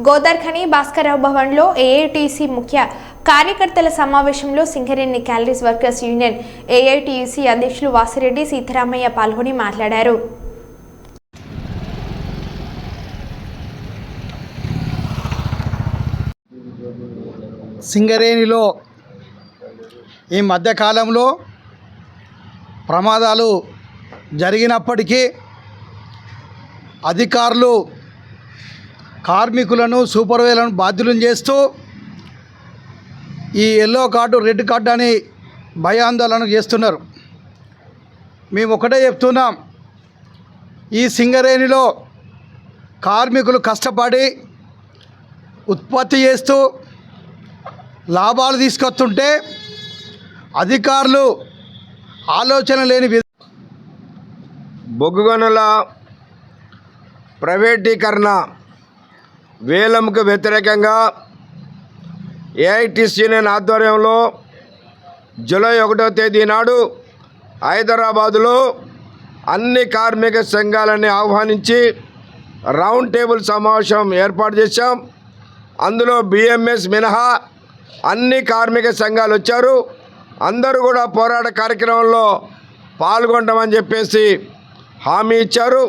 గోదార్ఖని భాస్కరరావు భవన్లో ఏఐటీసీ ముఖ్య కార్యకర్తల సమావేశంలో Singareni calories workers union AITUC అధ్యక్షులు వాసిరెడ్డి సీతారామయ్య పాల్గొని మాట్లాడారు. సింగరేణిలో ఈ మధ్యకాలంలో ప్రమాదాలు జరిగినప్పటికీ అధికారులు కార్మికులను సూపర్వైజర్లను బాధ్యులను చేస్తూ ఈ ఎల్లో కార్డు రెడ్ కార్డు అని భయాందోళన చేస్తున్నారు. మేము ఒకటే చెప్తున్నాం, ఈ సింగరేణిలో కార్మికులు కష్టపడి ఉత్పత్తి చేస్తూ లాభాలు తీసుకొస్తుంటే అధికారులు ఆలోచన లేని బొగ్గు గనుల ప్రైవేటీకరణ వేలంకు వ్యతిరేకంగా ఏఐటీసీ యూనియన్ ఆధ్వర్యంలో జూలై 1వ తేదీ నాడు హైదరాబాదులో అన్ని కార్మిక సంఘాలని ఆహ్వానించి రౌండ్ టేబుల్ సమావేశం ఏర్పాటు చేశాం. అందులో బిఎంఎస్ మినహా అన్ని కార్మిక సంఘాలు వచ్చారు. అందరూ కూడా పోరాట కార్యక్రమంలో పాల్గొంటామని చెప్పేసి హామీ ఇచ్చారు.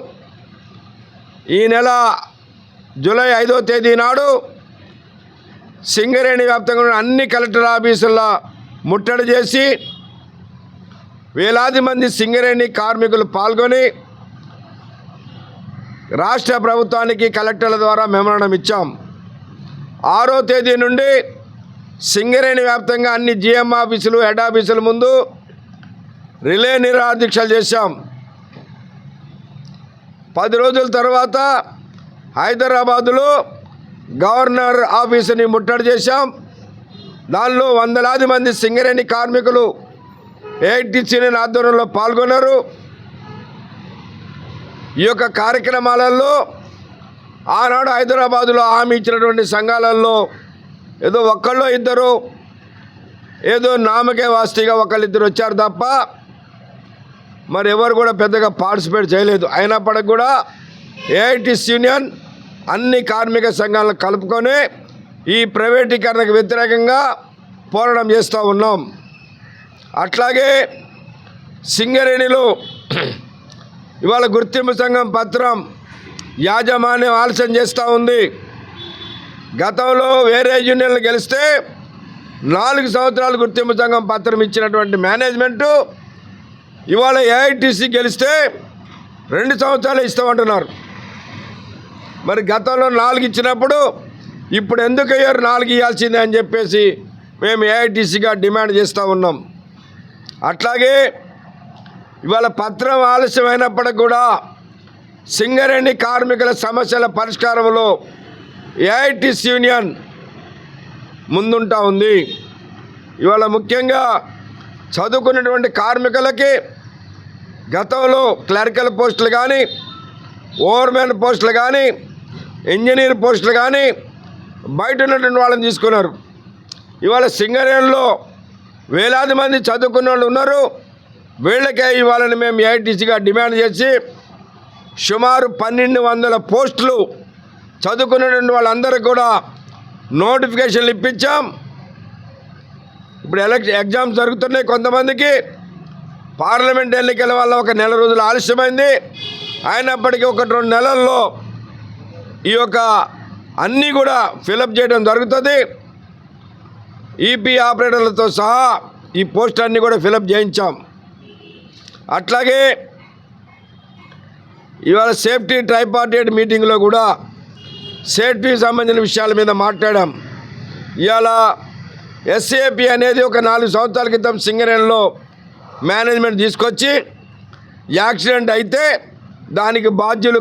ఈ నెల జూలై 5వ తేదీ నాడు సింగరేణి వ్యాప్తంగా ఉన్న అన్ని కలెక్టర్ ఆఫీసుల్లో ముట్టడి చేసి వేలాది మంది సింగరేణి కార్మికులు పాల్గొని రాష్ట్ర ప్రభుత్వానికి కలెక్టర్ల ద్వారా మెమోరాండం ఇచ్చాం. 6వ తేదీ నుండి సింగరేణి వ్యాప్తంగా అన్ని జిఎం ఆఫీసులు హెడ్ ఆఫీసుల ముందు రిలే నిరాదీక్షలు చేశాం. 10 రోజుల తర్వాత హైదరాబాదులో గవర్నర్ ఆఫీసుని ముట్టడి చేశాం. దానిలో వందలాది మంది సింగరేణి కార్మికులు ఏఐటీసీ ఆధ్వర్యంలో పాల్గొన్నారు. ఈ యొక్క కార్యక్రమాలలో ఆనాడు హైదరాబాదులో హామీ ఇచ్చినటువంటి సంఘాలలో ఏదో ఒక్కళ్ళో ఇద్దరు ఏదో నామకే వాస్తిగా ఒకళ్ళిద్దరు వచ్చారు తప్ప మరి ఎవరు కూడా పెద్దగా పార్టిసిపేట్ చేయలేదు. అయినప్పటికి కూడా ఏఐటీసీ యూనియన్ అన్ని కార్మిక సంఘాలను కలుపుకొని ఈ ప్రైవేటీకరణకు వ్యతిరేకంగా పోరాటం చేస్తూ ఉన్నాం. అట్లాగే సింగరేణిలో ఇవాళ గుర్తింపు సంఘం పత్రం యాజమాన్యం ఆలస్యం చేస్తూ ఉంది. గతంలో వేరే యూనియన్లు గెలిస్తే 4 సంవత్సరాలు గుర్తింపు సంఘం పత్రం ఇచ్చినటువంటి మేనేజ్మెంటు ఇవాళ ఏఐటీసీ గెలిస్తే 2 సంవత్సరాలు ఇస్తామంటున్నారు. మరి గతంలో 4 ఇచ్చినప్పుడు ఇప్పుడు ఎందుకు అయ్యారు 4 ఇవ్వాల్సిందే అని చెప్పేసి మేము ఏఐటీసీగా డిమాండ్ చేస్తూ ఉన్నాం. అట్లాగే ఇవాళ పత్రం ఆలస్యమైనప్పటికి కూడా సింగరేణి కార్మికుల సమస్యల పరిష్కారంలో ఏఐటీసీ యూనియన్ ముందుంటా ఉంది. ఇవాళ ముఖ్యంగా చదువుకున్నటువంటి కార్మికులకి గతంలో క్లరికల్ పోస్టులు కానీ ఓవర్మెన్ పోస్టులు కానీ ఇంజనీర్ పోస్టులు కానీ బయట ఉన్నటువంటి వాళ్ళని తీసుకున్నారు. ఇవాళ సింగరేణిలో వేలాది మంది చదువుకున్న వాళ్ళు ఉన్నారు. వీళ్ళకే ఇవ్వాలని మేము ఏఐటీసీగా డిమాండ్ చేసి సుమారు 1200 పోస్టులు చదువుకున్నటువంటి వాళ్ళందరికీ కూడా నోటిఫికేషన్లు ఇప్పించాం. ఇప్పుడు ఎగ్జామ్స్ జరుగుతున్నాయి. కొంతమందికి పార్లమెంట్ ఎన్నికల వల్ల 1 నెల రోజులు ఆలస్యమైంది. అయినప్పటికీ 1-2 నెలల్లో ఈ యొక్క అన్నీ కూడా ఫిలప్ చేయడం జరుగుతుంది. ఈపీ ఆపరేటర్లతో సహా ఈ పోస్టులన్నీ కూడా ఫిలప్ చేయించాం. అట్లాగే ఇవాళ సేఫ్టీ ట్రైపార్టైట్ మీటింగ్లో కూడా సేఫ్టీకి సంబంధించిన విషయాల మీద మాట్లాడాం. ఇవాళ ఎస్ఏపి అనేది ఒక 4 సంవత్సరాల క్రితం సింగరేణిలో మేనేజ్మెంట్ తీసుకొచ్చి యాక్సిడెంట్ అయితే దానికి బాధ్యులు